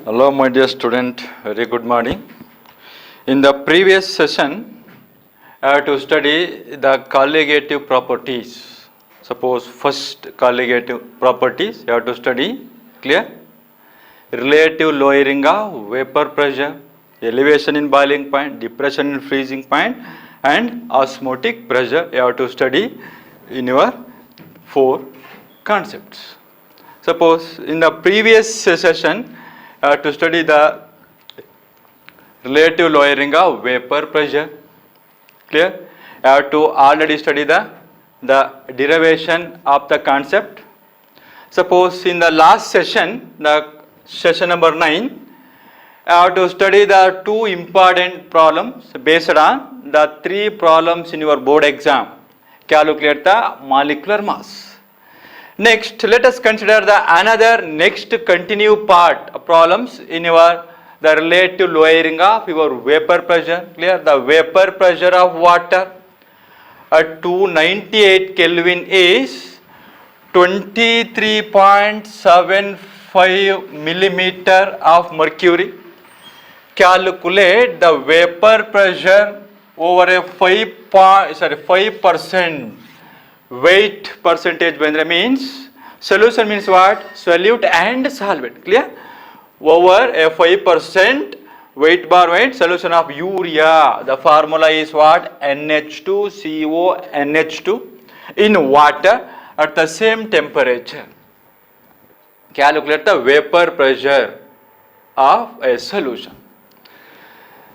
Hello, my dear student. Very good morning. In the previous session, I have to study the colligative properties. Suppose first colligative properties you have to study. Clear? Relative lowering of vapor pressure, elevation in boiling point, depression in freezing point, and osmotic pressure you have to study in your 4 concepts. Suppose in the previous session, to study the relative lowering of vapor pressure. Clear? I have to already study the derivation of the concept. Suppose in the last session, the session number 9, I have to study the 2 important problems based on the 3 problems in your board exam. Calculate the molecular mass. Next, let us consider the another next continue part problems in your the relative lowering of your vapor pressure. Clear? The vapor pressure of water at 298 Kelvin is 23.75 millimeter of mercury. Calculate the vapor pressure over a 5% weight percentage means solution means what? Solute and solvent. Clear? Over a 5% weight bar weight solution of urea. The formula is what? NH2CO NH2 in water at the same temperature. Calculate the vapor pressure of a solution.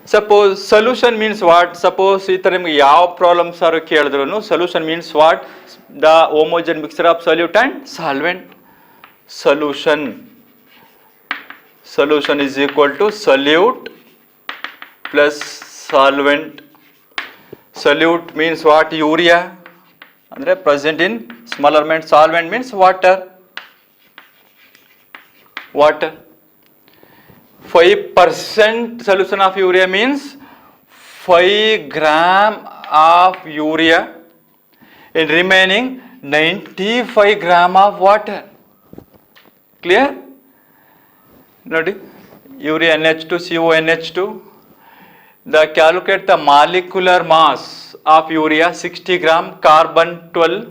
Suppose solution means what? Suppose ಯಾವ problems are ಕೇಳಿದ್ರು solution means what? The homogeneous mixture of solute and solvent. Solution is equal to solute plus solvent. Solute means what? Urea. Andre present in smaller amount. Solvent means water. 5% solution of urea means 5 gram of urea in remaining 95 gram of water. Clear? Nodi, urea NH2CO NH2. The calculate the molecular mass of urea 60 gram, carbon 12,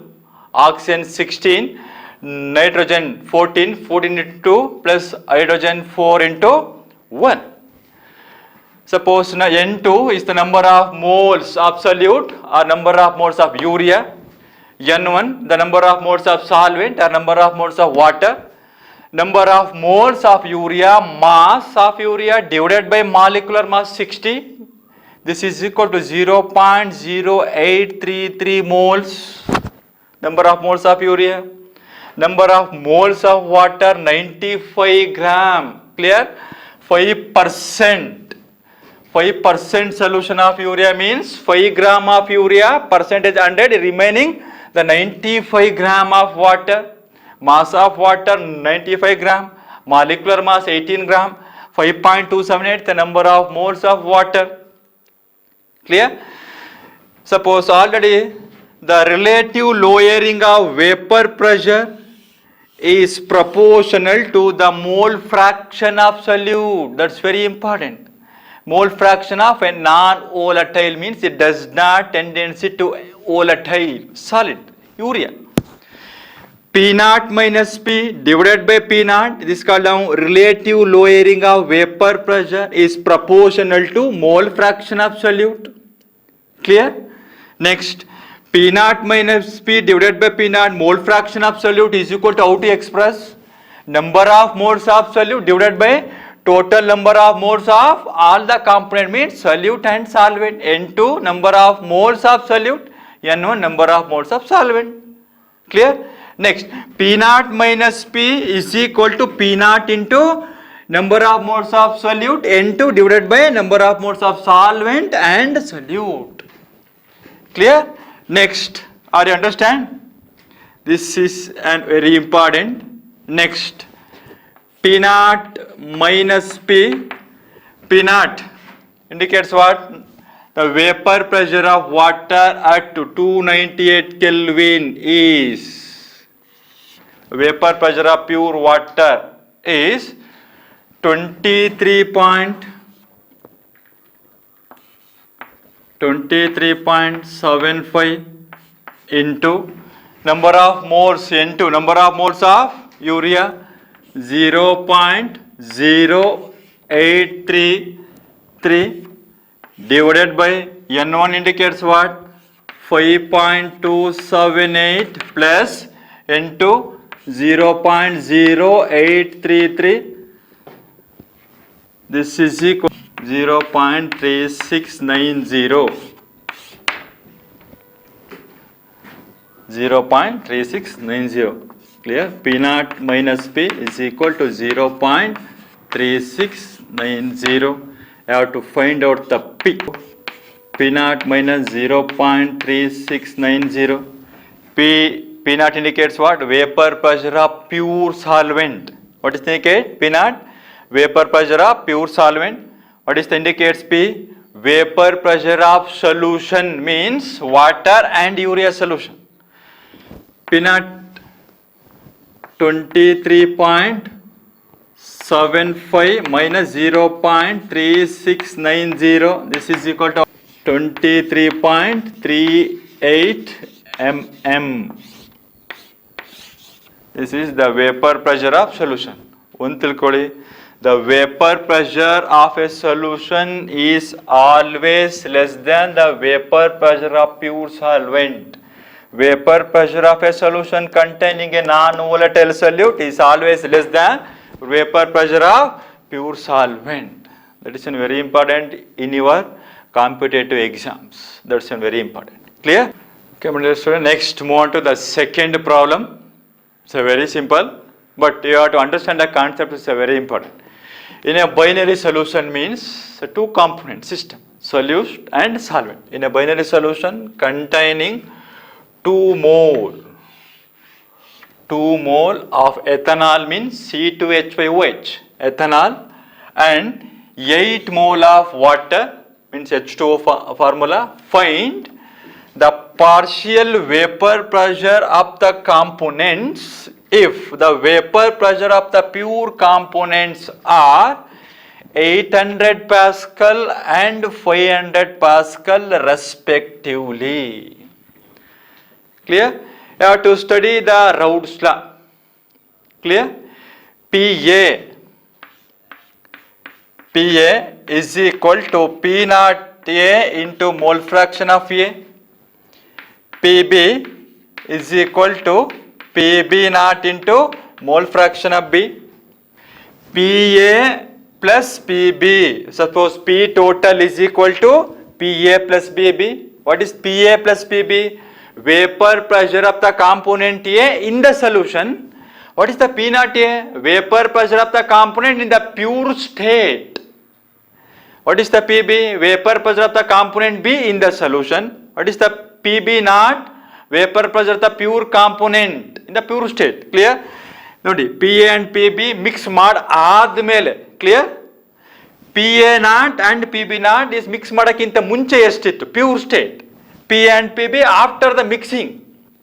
oxygen 16, nitrogen 14 into 2 plus hydrogen 4 into 1. Suppose N2 is the number of moles of solute or number of moles of urea. N1 the number of moles of solvent or number of moles of water. Number of moles of urea, mass of urea divided by molecular mass 60. This is equal to 0.0833 moles. Number of moles of urea. Number of moles of water 95 gram. Clear? 5% solution of urea means 5 gram of urea, percentage 100 remaining the 95 gram of water. Mass of water 95 gram, molecular mass 18 gram, 5.278 the number of moles of water. Clear? Suppose already the relative lowering of vapor pressure is proportional to the mole fraction of solute. That's very important. Mole fraction of a non-volatile means it does not tendency to volatile solid, urea. P naught minus P divided by P naught, this is called relative lowering of vapor pressure is proportional to mole fraction of solute. Clear? Next, P naught minus P divided by P naught, mole fraction of solute is equal to how to express? Number of moles of solute divided by total number of moles of all the component means solute and solvent. N2 number of moles of solute, N1 number of moles of solvent. Clear? Next, P naught minus P is equal to P naught into number of moles of solute N2 divided by number of moles of solvent and solute. Clear? Next, are you understand? This is an very important. Next, P naught minus P. P naught indicates what? The vapor pressure of water at 298 Kelvin is, vapor pressure of pure water is 23.75 into number of moles into number of moles of urea 0.0833 divided by N1 indicates what? 5.278 plus into 0.0833. This is equal to 0.3690. 0.3690. Clear? P naught minus P is equal to 0.3690. You have to find out the P. P naught minus 0.3690. P naught indicates what? Vapor pressure of pure solvent. What is the indicate? P naught? Vapor pressure of pure solvent. What is the indicates P? Vapor pressure of solution means water and urea solution. P naught 23.75 minus 0.3690. This is equal to 23.38 mm. This is the vapor pressure of solution. One tilkoli, the vapor pressure of a solution is always less than the vapor pressure of pure solvent. Vapor pressure of a solution containing a non-volatile solute is always less than vapor pressure of pure solvent. That is very important in your competitive exams. That's very important. Clear? Okay, my dear student, next move on to the second problem. It's very simple, but you have to understand the concept is very important. In a binary solution means a two component system, solute and solvent. In a binary solution containing 2 mole of ethanol means C2H5OH ethanol and 8 mole of water means H2O formula. Find the partial vapor pressure of the components if the vapor pressure of the pure components are 800 Pascal and 500 Pascal respectively. Clear? You have to study the Raoult's law. Clear? PA is equal to P naught A into mole fraction of A. PB is equal to PB naught into mole fraction of B. PA plus PB. Suppose P total is equal to PA plus PB. What is PA plus PB? Vapor pressure of the component A in the solution. What is the P naught A? Vapor pressure of the component in the pure state. What is the PB? Vapor pressure of the component B in the solution. What is the PB naught? Vapor pressure of the pure component in the pure state. Clear? Nodi, PA and PB mix mad ಆದ್ಮೇಲೆ. Clear? PA naught and PB naught is mix ಮಾಡಕ್ಕಿಂತ ಮುಂಚೆ ಎಷ್ಟಿತ್ತು pure state. P and PB after the mixing.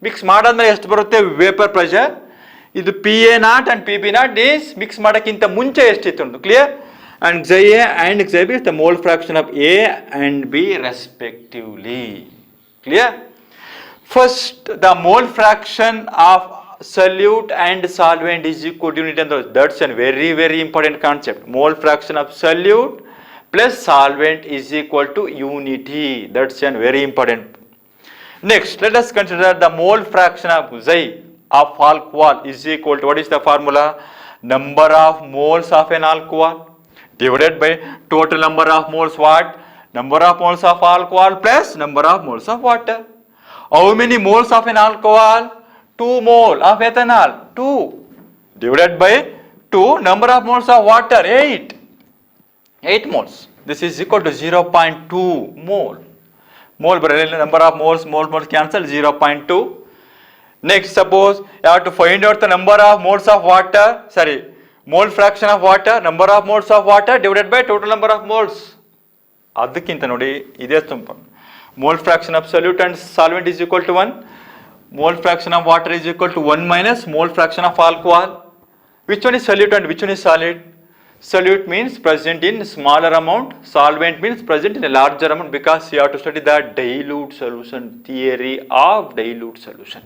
Mix ಮಾಡಾದ್ಮೇಲೆ ಎಷ್ಟು ಬರುತ್ತೆ vapor pressure. ಇದು PA naught and PB naught is mix ಮಾಡಕ್ಕಿಂತ ಮುಂಚೆ ಎಷ್ಟಿತ್ತು ಅಂತ. Clear? And Xi A and Xi B is the mole fraction of A and B respectively. Clear? First, the mole fraction of solute and solvent is equal to unity. That's a very, very important concept. Mole fraction of solute plus solvent is equal to unity. That's a very important. Next, let us consider the mole fraction of Xi of alcohol is equal to, what is the formula? Number of moles of an alcohol divided by total number of moles what? Number of moles of alcohol plus number of moles of water. How many moles of an alcohol? 2 mole of ethanol. 2 divided by 2 number of moles of water 8. 8 moles. This is equal to 0.2 mole. Mole number of moles cancel 0.2. Next, suppose you have to find out the number of moles of water. Mole fraction of water. Number of moles of water divided by total number of moles. ಅದಕ್ಕಿಂತ ನೋಡಿ ಇದೇ ತುಂಬ. Mole fraction of solute and solvent is equal to 1. Mole fraction of water is equal to 1 minus mole fraction of alcohol. Which one is solute and which one is solid? Solute means present in smaller amount, solvent means present in a larger amount, because you have to study the dilute solution, theory of dilute solution.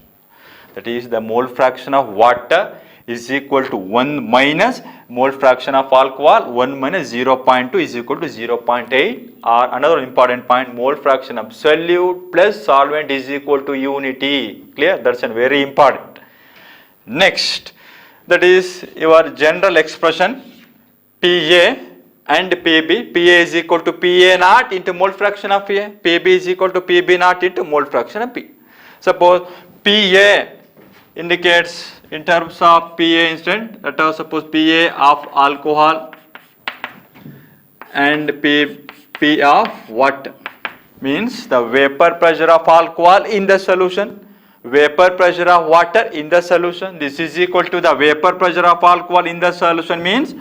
That is, the mole fraction of water is equal to 1 minus mole fraction of alcohol, 1 minus 0.2 is equal to 0.8, or another important point, mole fraction of solute plus solvent is equal to unity. Clear? That's a very important. Next, that is your general expression PA and PB. PA is equal to PA naught into mole fraction of A. PB is equal to PB naught into mole fraction of P. Suppose PA indicates in terms of PA instant, let us suppose PA of alcohol and P of water, means the vapor pressure of alcohol in the solution, vapor pressure of water in the solution. This is equal to the vapor pressure of alcohol in the solution, means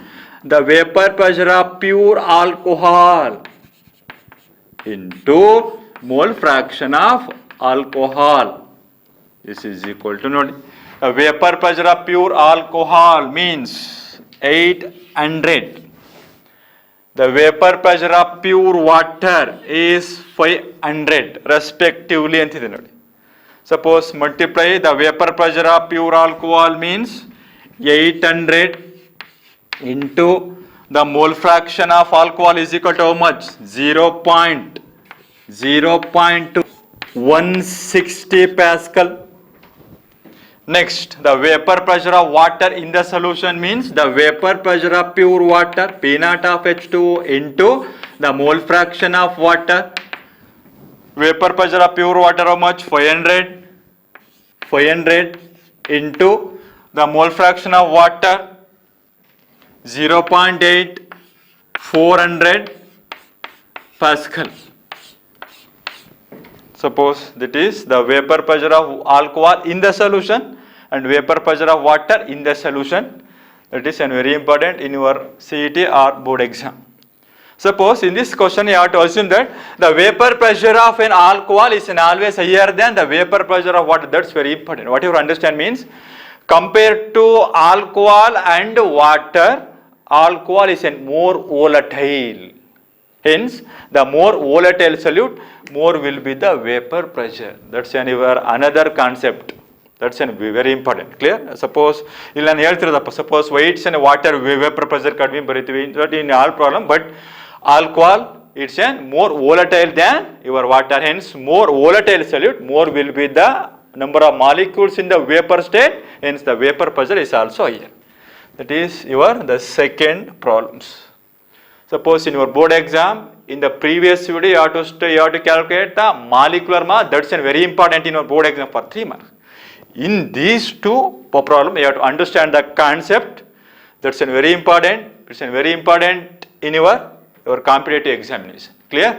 the vapor pressure of pure alcohol into mole fraction of alcohol. This is equal to, note, the vapor pressure of pure alcohol means 800. The vapor pressure of pure water is 500 respectively. ಅಂತಿದೆ ನೋಡಿ. Suppose multiply the vapor pressure of pure alcohol means 800 into the mole fraction of alcohol is equal to how much? 0.160 Pascal. Next, the vapor pressure of water in the solution means the vapor pressure of pure water, P naught of H2O into the mole fraction of water. Vapor pressure of pure water how much? 500. 500 into the mole fraction of water 0.8, 400 Pascal. Suppose that is the vapor pressure of alcohol in the solution and vapor pressure of water in the solution. That is very important in your CET or board exam. Suppose in this question you have to assume that the vapor pressure of an alcohol is always higher than the vapor pressure of water. That's very important. What you understand means, compared to alcohol and water, alcohol is more volatile. Hence, the more volatile solute, more will be the vapor pressure. That's another concept. That's very important. Clear? Suppose suppose whites and water vapor pressure kadmi baritive in all problem, but alcohol it's more volatile than your water. Hence, more volatile solute, more will be the number of molecules in the vapor state. Hence, the vapor pressure is also higher. That is the second problems. Suppose in your board exam, in the previous video, you have to calculate the molecular mass. That's very important in your board exam for 3 marks. In these two problems, you have to understand the concept. That's very important. It's very important in your competitive examination. Clear?